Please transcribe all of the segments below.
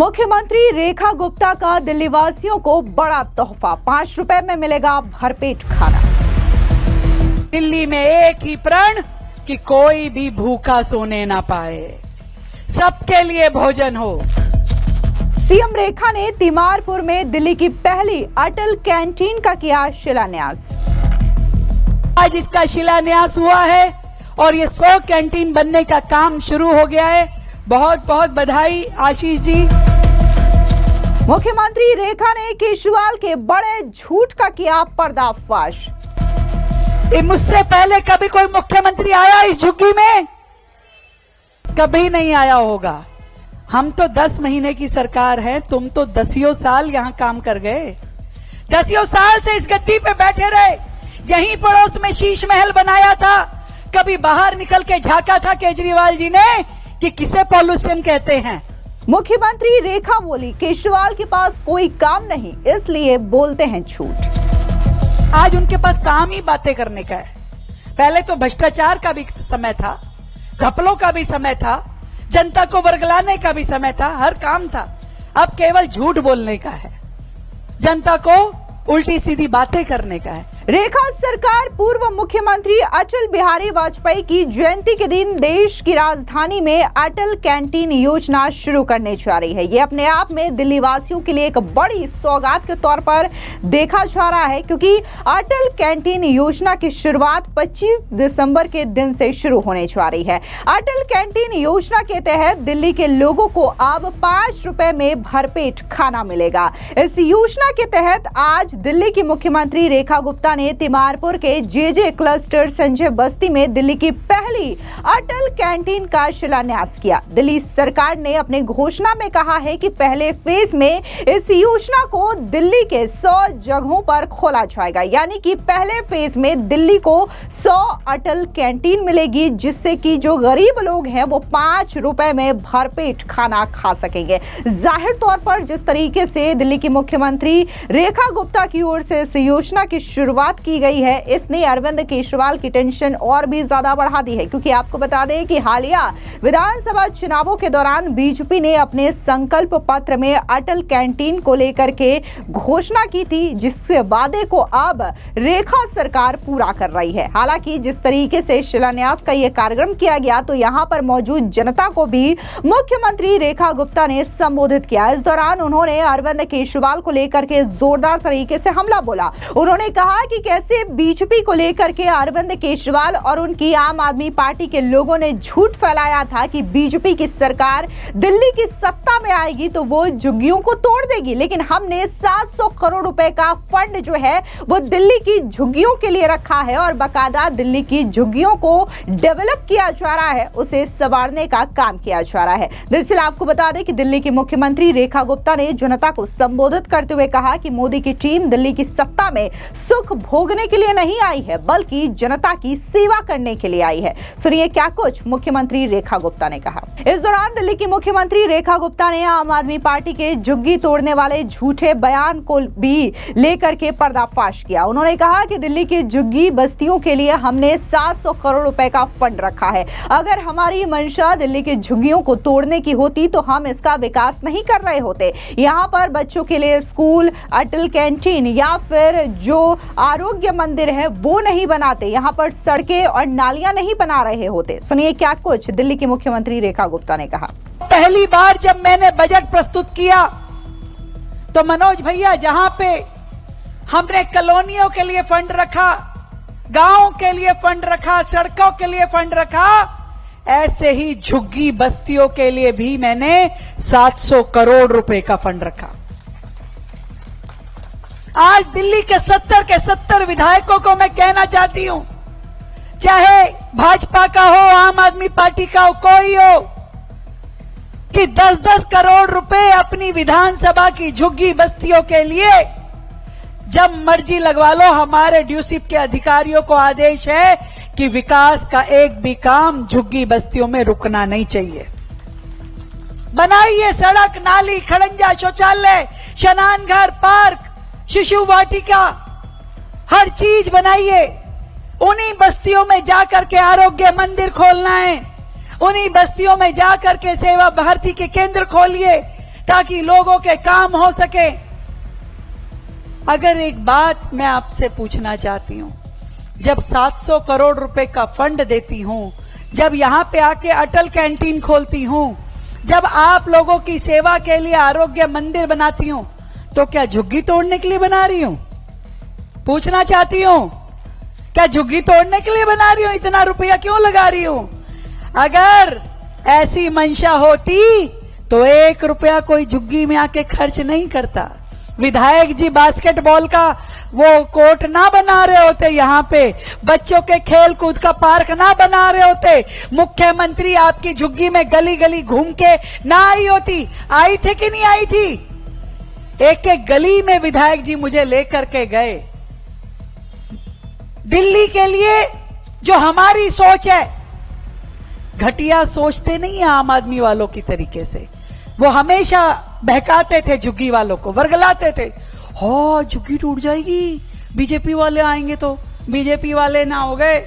मुख्यमंत्री रेखा गुप्ता का दिल्ली वासियों को बड़ा तोहफा, 5 रुपए में मिलेगा भरपेट खाना। दिल्ली में एक ही प्रण कि कोई भी भूखा सोने ना पाए, सबके लिए भोजन हो। सीएम रेखा ने तिमारपुर में दिल्ली की पहली अटल कैंटीन का किया शिलान्यास। आज इसका शिलान्यास हुआ है और ये 100 कैंटीन बनने का काम शुरू हो गया है। बहुत बहुत बधाई आशीष जी। मुख्यमंत्री रेखा ने केजरीवाल के बड़े झूठ का किया पर्दाफाश। मुझसे पहले कभी कोई मुख्यमंत्री आया इस झुग्गी में? कभी नहीं आया होगा। हम तो 10 महीने की सरकार है, तुम तो 10 साल यहाँ काम कर गए। 10 साल से इस गद्दी पे बैठे रहे, यहीं पड़ोस में शीश महल बनाया था। कभी बाहर निकल के झांका था केजरीवाल जी ने कि किसे पॉल्यूशन कहते हैं। मुख्यमंत्री रेखा बोली, केजरीवाल के पास कोई काम नहीं इसलिए बोलते हैं झूठ। आज उनके पास काम ही बातें करने का है। पहले तो भ्रष्टाचार का भी समय था, घपलों का भी समय था, जनता को वर्गलाने का भी समय था, हर काम था। अब केवल झूठ बोलने का है, जनता को उल्टी सीधी बातें करने का है। रेखा सरकार पूर्व मुख्यमंत्री अटल बिहारी वाजपेयी की जयंती के दिन देश की राजधानी में अटल कैंटीन योजना शुरू करने जा रही है। ये अपने आप में दिल्ली वासियों के लिए एक बड़ी सौगात के तौर पर देखा जा रहा है, क्योंकि अटल कैंटीन योजना की शुरुआत 25 दिसंबर के दिन से शुरू होने जा रही है। अटल कैंटीन योजना के तहत दिल्ली के लोगों को अब 5 रुपए में भरपेट खाना मिलेगा। इस योजना के तहत आज दिल्ली की मुख्यमंत्री रेखा गुप्ता ने तिमारपुर के जेजे क्लस्टर संजय बस्ती में दिल्ली की पहली अटल कैंटीन का शिलान्यास किया। दिल्ली सरकार ने अपने घोषणा में कहा है कि पहले फेज में इस योजना को दिल्ली के 100 जगहों पर खोला जाएगा, यानी कि पहले फेज में दिल्ली को 100 अटल कैंटीन मिलेगी, जिससे कि जो गरीब लोग हैं वो 5 रुपए में भरपेट खाना खा सकेंगे। जाहिर तौर पर जिस तरीके से दिल्ली की मुख्यमंत्री रेखा गुप्ता की ओर से इस योजना की शुरुआत की गई है, इसने अरविंद केजरीवाल की टेंशन और भी ज्यादा बढ़ा दी है। क्योंकि आपको बता दें कि हालिया विधानसभा चुनावों के दौरान बीजेपी ने अपने संकल्प पत्र में अटल कैंटीन को लेकर के घोषणा की थी, जिससे वादे को अब रेखा सरकार पूरा कर रही है। हालांकि जिस तरीके से शिलान्यास का यह कार्यक्रम किया गया, तो यहां पर मौजूद जनता को भी मुख्यमंत्री रेखा गुप्ता ने संबोधित किया। इस दौरान उन्होंने अरविंद केजरीवाल को लेकर के जोरदार तरीके से हमला बोला। उन्होंने कहा कि कैसे बीजेपी को लेकर के अरविंद केजरीवाल और उनकी आम आदमी पार्टी के लोगों ने झूठ फैलाया था कि बीजेपी की सरकार दिल्ली की सत्ता में आएगी तो वो झुग्गियों को तोड़ देगी, लेकिन हमने 700 करोड़ रुपए का फंड जो है वो दिल्ली की झुग्गियों के लिए रखा है और बाकायदा दिल्ली की झुग्गियों को डेवलप किया जा रहा है, उसे संवारने का काम किया जा रहा है। दरअसल आपको बता दें कि दिल्ली की मुख्यमंत्री रेखा गुप्ता ने जनता को संबोधित करते हुए कहा कि मोदी की टीम दिल्ली की सत्ता में सुख भोगने के लिए नहीं आई है, बल्कि जनता की सेवा करने के लिए आई है। सुनिए क्या कुछ मुख्यमंत्री रेखा गुप्ता ने कहा। इस दौरान दिल्ली की मुख्यमंत्री रेखा गुप्ता ने आम आदमी पार्टी के झुग्गी तोड़ने वाले झूठे बयान को भी लेकर के पर्दाफाश किया। उन्होंने कहा कि दिल्ली की झुग्गी बस्तियों के लिए हमने 700 करोड़ रुपए का फंड रखा है। अगर हमारी मंशा दिल्ली की झुग्गियों को तोड़ने की होती तो हम इसका विकास नहीं कर रहे होते। यहाँ पर बच्चों के लिए स्कूल, अटल कैंटीन या फिर जो आरोग्य मंदिर है वो नहीं बनाते, यहाँ पर सड़कें और नालियां नहीं बना रहे होते। सुनिए क्या कुछ दिल्ली की मुख्यमंत्री रेखा गुप्ता ने कहा। पहली बार जब मैंने बजट प्रस्तुत किया तो मनोज भैया, जहां पे हमने कॉलोनियों के लिए फंड रखा, गांवों के लिए फंड रखा, सड़कों के लिए फंड रखा, ऐसे ही झुग्गी बस्तियों के लिए भी मैंने 700 करोड़ रुपए का फंड रखा। आज दिल्ली के 70 विधायकों को मैं कहना चाहती हूं, चाहे भाजपा का हो, आम आदमी पार्टी का हो, कोई हो, कि 10-10 करोड़ रुपए अपनी विधानसभा की झुग्गी बस्तियों के लिए जब मर्जी लगवा लो। हमारे ड्यूसिप के अधिकारियों को आदेश है कि विकास का एक भी काम झुग्गी बस्तियों में रुकना नहीं चाहिए। बनाइए सड़क, नाली, खड़ंजा, शौचालय, स्नान घर, पार्क, शिशु वाटिका, हर चीज बनाइए। उन्हीं बस्तियों में जाकर के आरोग्य मंदिर खोलना है, उन्हीं बस्तियों में जाकर के सेवा भारती के केंद्र खोलिए, ताकि लोगों के काम हो सके। अगर एक बात मैं आपसे पूछना चाहती हूं, जब 700 करोड़ रुपए का फंड देती हूं, जब यहां पे आके अटल कैंटीन खोलती हूं, जब आप लोगों की सेवा के लिए आरोग्य मंदिर बनाती हूं, तो क्या झुग्गी तोड़ने के लिए बना रही हूं? पूछना चाहती हूं, क्या झुग्गी तोड़ने के लिए बना रही हूं? इतना रुपया क्यों लगा रही हूं? अगर ऐसी मंशा होती तो 1 रुपया कोई झुग्गी में आके खर्च नहीं करता। विधायक जी बास्केटबॉल का वो कोर्ट ना बना रहे होते, यहां पे बच्चों के खेल कूद का पार्क ना बना रहे होते, मुख्यमंत्री आपकी झुग्गी में गली गली घूम के ना आई होती। आई थी कि नहीं आई थी? एक एक गली में विधायक जी मुझे लेकर के गए। दिल्ली के लिए जो हमारी सोच है, घटिया सोचते नहीं है आम आदमी वालों की तरीके से। वो हमेशा बहकाते थे झुग्गी वालों को, वर्गलाते थे, हो झुग्गी टूट जाएगी, बीजेपी वाले आएंगे तो। बीजेपी वाले ना हो गए,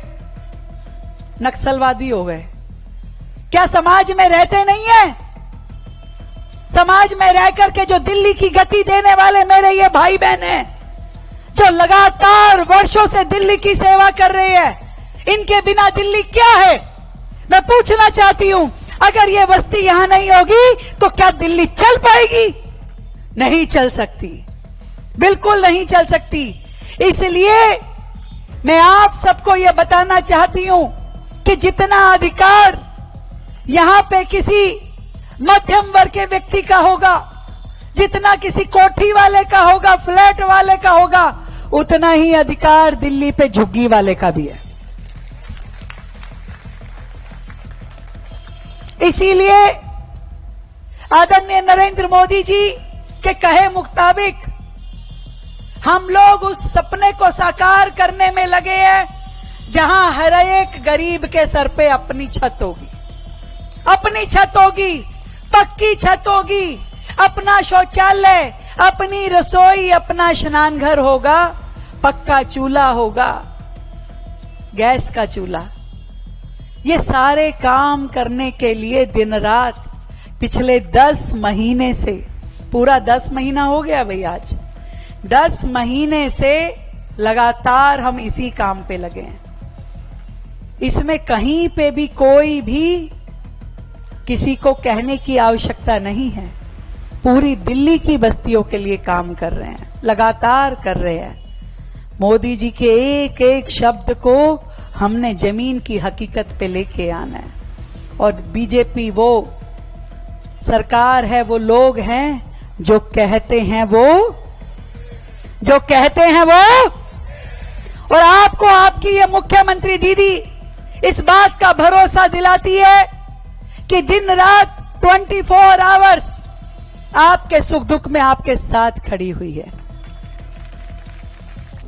नक्सलवादी हो गए। क्या समाज में रहते नहीं है? समाज में रह करके जो दिल्ली की गति देने वाले मेरे ये भाई बहन हैं, जो लगातार वर्षों से दिल्ली की सेवा कर रहे हैं, इनके बिना दिल्ली क्या है? मैं पूछना चाहती हूं, अगर ये बस्ती यहां नहीं होगी तो क्या दिल्ली चल पाएगी? नहीं चल सकती, बिल्कुल नहीं चल सकती। इसलिए मैं आप सबको यह बताना चाहती हूं कि जितना अधिकार यहां पे किसी मध्यम वर्ग के व्यक्ति का होगा, जितना किसी कोठी वाले का होगा, फ्लैट वाले का होगा, उतना ही अधिकार दिल्ली पे झुग्गी वाले का भी है। इसीलिए आदरणीय नरेंद्र मोदी जी के कहे मुताबिक हम लोग उस सपने को साकार करने में लगे हैं जहां हर एक गरीब के सर पे अपनी छत होगी, अपनी छत होगी, पक्की छत होगी, अपना शौचालय, अपनी रसोई, अपना स्नान घर होगा, पक्का चूल्हा होगा, गैस का चूल्हा। ये सारे काम करने के लिए दिन रात पिछले 10 महीने से, पूरा 10 महीना हो गया भाई आज, 10 महीने से लगातार हम इसी काम पे लगे हैं। इसमें कहीं पे भी कोई भी किसी को कहने की आवश्यकता नहीं है। पूरी दिल्ली की बस्तियों के लिए काम कर रहे हैं, लगातार कर रहे हैं। मोदी जी के एक एक शब्द को हमने जमीन की हकीकत पे लेके आना है। और बीजेपी वो सरकार है, वो लोग हैं जो कहते हैं वो, और आपको आपकी ये मुख्यमंत्री दीदी इस बात का भरोसा दिलाती है कि दिन रात 24 आवर्स आपके सुख दुख में आपके साथ खड़ी हुई है।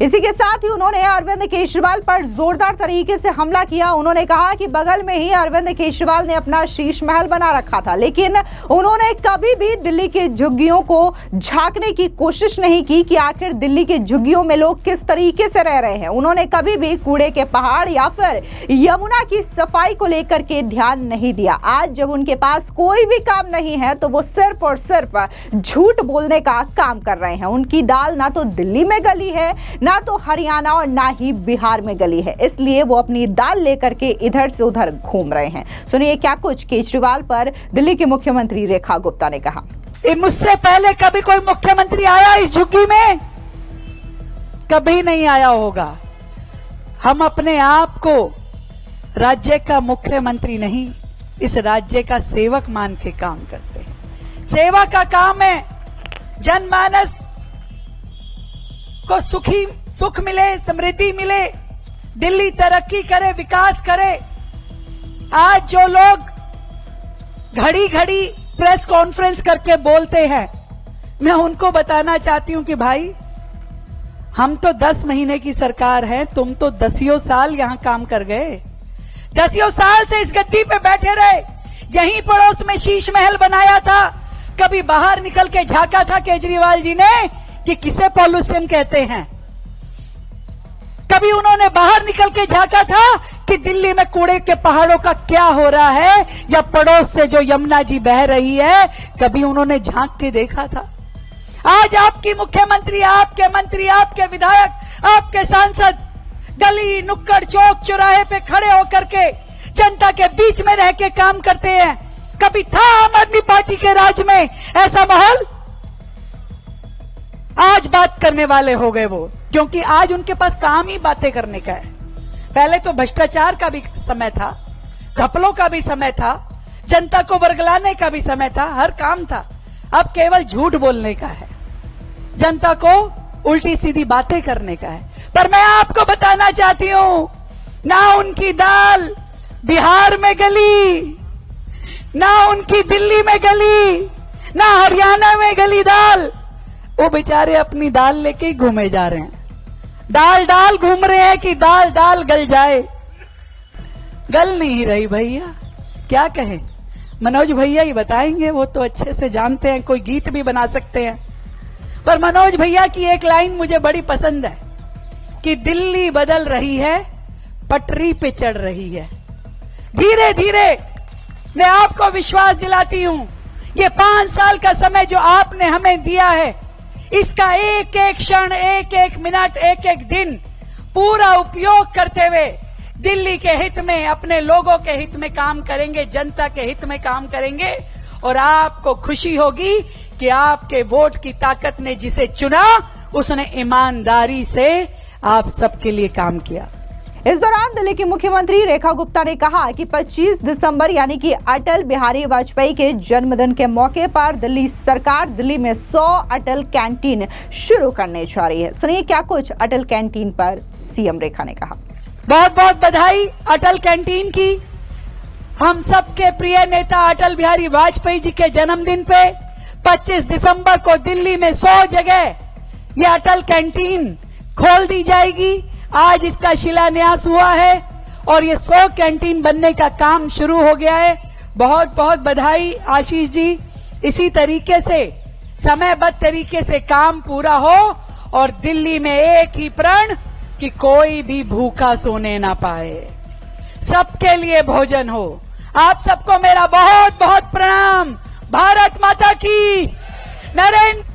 इसी के साथ ही उन्होंने अरविंद केजरीवाल पर जोरदार तरीके से हमला किया। उन्होंने कहा कि बगल में ही अरविंद केजरीवाल ने अपना शीश महल बना रखा था, लेकिन उन्होंने कभी भी दिल्ली के झुग्गियों को झांकने की कोशिश नहीं की कि आखिर दिल्ली के झुग्गियों में लोग किस तरीके से रह रहे हैं। उन्होंने कभी भी कूड़े के पहाड़ या फिर यमुना की सफाई को लेकर के ध्यान नहीं दिया। आज जब उनके पास कोई भी काम नहीं है तो वो सिर्फ और सिर्फ झूठ बोलने का काम कर रहे हैं। उनकी दाल ना तो दिल्ली में गली है, ना तो हरियाणा और ना ही बिहार में गली है, इसलिए वो अपनी दाल लेकर के इधर से उधर घूम रहे हैं। सुनिए क्या कुछ केजरीवाल पर दिल्ली के मुख्यमंत्री रेखा गुप्ता ने कहा। मुझसे पहले कभी कोई मुख्यमंत्री आया इस झुग्गी में? कभी नहीं आया होगा। हम अपने आप को राज्य का मुख्यमंत्री नहीं, इस राज्य का सेवक मान के काम करते हैं। सेवा का काम है, जनमानस को सुख मिले, समृद्धि मिले, दिल्ली तरक्की करे, विकास करे। आज जो लोग घड़ी घड़ी प्रेस कॉन्फ्रेंस करके बोलते हैं, मैं उनको बताना चाहती हूं कि भाई हम तो 10 महीने की सरकार है, तुम तो 10 साल यहां काम कर गए, 10 साल से इस गद्दी पे बैठे रहे, यहीं पड़ोस में शीश महल बनाया था। कभी बाहर निकल के झांका था केजरीवाल जी ने कि किसे पॉल्यूशन कहते हैं? कभी उन्होंने बाहर निकल के झांका था कि दिल्ली में कूड़े के पहाड़ों का क्या हो रहा है, या पड़ोस से जो यमुना जी बह रही है, कभी उन्होंने झांक के देखा था? आज आपकी मुख्यमंत्री, आपके मंत्री, आपके विधायक, आपके सांसद गली नुक्कड़ चौक चौराहे पे खड़े होकर के जनता के बीच में रह के काम करते हैं। कभी था आम आदमी पार्टी के राज में ऐसा माहौल? आज बात करने वाले हो गए वो, क्योंकि आज उनके पास काम ही बातें करने का है। पहले तो भ्रष्टाचार का भी समय था, घपलों का भी समय था, जनता को वर्गलाने का भी समय था, हर काम था। अब केवल झूठ बोलने का है, जनता को उल्टी सीधी बातें करने का है। पर मैं आपको बताना चाहती हूं, ना उनकी दाल बिहार में गली, ना उनकी दिल्ली में गली, ना हरियाणा में गली दाल। वो बेचारे अपनी दाल लेके ही घूमे जा रहे हैं, दाल दाल घूम रहे हैं कि दाल दाल गल जाए। गल नहीं रही भैया, क्या कहें? मनोज भैया ही बताएंगे, वो तो अच्छे से जानते हैं, कोई गीत भी बना सकते हैं। पर मनोज भैया की एक लाइन मुझे बड़ी पसंद है कि दिल्ली बदल रही है, पटरी पे चढ़ रही है। धीरे धीरे मैं आपको विश्वास दिलाती हूं, ये 5 साल का समय जो आपने हमें दिया है, इसका एक एक क्षण, एक एक मिनट, एक एक दिन पूरा उपयोग करते हुए दिल्ली के हित में, अपने लोगों के हित में काम करेंगे, जनता के हित में काम करेंगे। और आपको खुशी होगी कि आपके वोट की ताकत ने जिसे चुना, उसने ईमानदारी से आप सबके लिए काम किया। इस दौरान दिल्ली की मुख्यमंत्री रेखा गुप्ता ने कहा कि 25 दिसंबर यानी कि अटल बिहारी वाजपेयी के जन्मदिन के मौके पर दिल्ली सरकार दिल्ली में 100 अटल कैंटीन शुरू करने जा रही है। सुनिए क्या कुछ अटल कैंटीन पर सीएम रेखा ने कहा। बहुत बहुत बधाई अटल कैंटीन की। हम सबके प्रिय नेता अटल बिहारी वाजपेयी जी के जन्मदिन पे 25 दिसंबर को दिल्ली में 100 जगह ये अटल कैंटीन खोल दी जाएगी। आज इसका शिलान्यास हुआ है और ये 100 कैंटीन बनने का काम शुरू हो गया है। बहुत बहुत बधाई आशीष जी। इसी तरीके से समयबद्ध तरीके से काम पूरा हो और दिल्ली में एक ही प्रण कि कोई भी भूखा सोने ना पाए, सबके लिए भोजन हो। आप सबको मेरा बहुत बहुत प्रणाम। भारत माता की। नरेंद्र।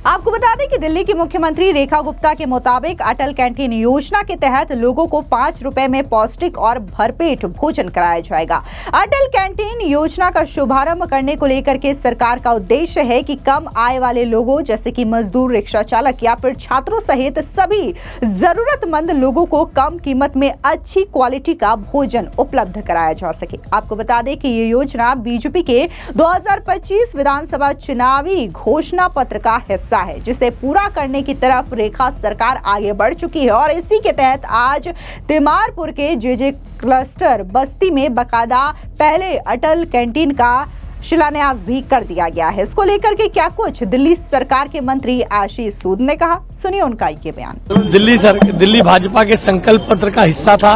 आपको बता दें कि दिल्ली की मुख्यमंत्री रेखा गुप्ता के मुताबिक अटल कैंटीन योजना के तहत लोगों को 5 रुपए में पौष्टिक और भरपेट भोजन कराया जाएगा। अटल कैंटीन योजना का शुभारंभ करने को लेकर के सरकार का उद्देश्य है कि कम आय वाले लोगों जैसे कि मजदूर, रिक्शा चालक या फिर छात्रों सहित सभी जरूरतमंद लोगों को कम कीमत में अच्छी क्वालिटी का भोजन उपलब्ध कराया जा सके। आपको बता दें कि ये योजना बीजेपी के 2025 विधानसभा चुनावी घोषणा पत्र का हिस्सा है, जिसे पूरा करने की तरफ रेखा सरकार आगे बढ़ चुकी है। और इसी के तहत आज तिमारपुर के जेजे क्लस्टर बस्ती में बकायदा पहले अटल कैंटीन का शिलान्यास भी कर दिया गया है। इसको लेकर के क्या कुछ दिल्ली सरकार के मंत्री आशीष सूद ने कहा, सुनिए उनका ये बयान। दिल्ली भाजपा के संकल्प पत्र का हिस्सा था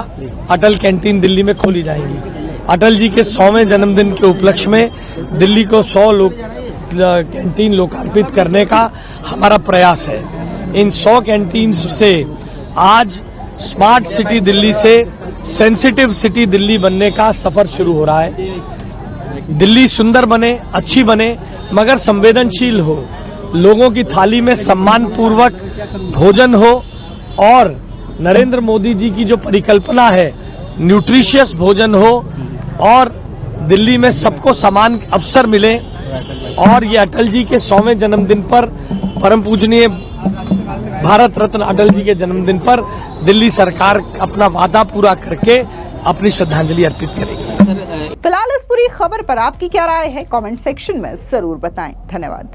अटल कैंटीन दिल्ली में खोली जाएगी। अटल जी के 100वें जन्मदिन के उपलक्ष्य में दिल्ली को 100 कैंटीन लोकार्पित करने का हमारा प्रयास है। इन 100 कैंटीन से आज स्मार्ट सिटी दिल्ली से सेंसिटिव सिटी दिल्ली बनने का सफर शुरू हो रहा है। दिल्ली सुंदर बने, अच्छी बने, मगर संवेदनशील हो, लोगों की थाली में सम्मान पूर्वक भोजन हो और नरेंद्र मोदी जी की जो परिकल्पना है न्यूट्रिशियस भोजन हो और दिल्ली में सबको समान अवसर मिले। और ये अटल जी के 100वें जन्मदिन पर, परम पूजनीय भारत रत्न अटल जी के जन्मदिन पर दिल्ली सरकार अपना वादा पूरा करके अपनी श्रद्धांजलि अर्पित करेगी। फिलहाल इस पूरी खबर पर आपकी क्या राय है, कमेंट सेक्शन में जरूर बताएं। धन्यवाद।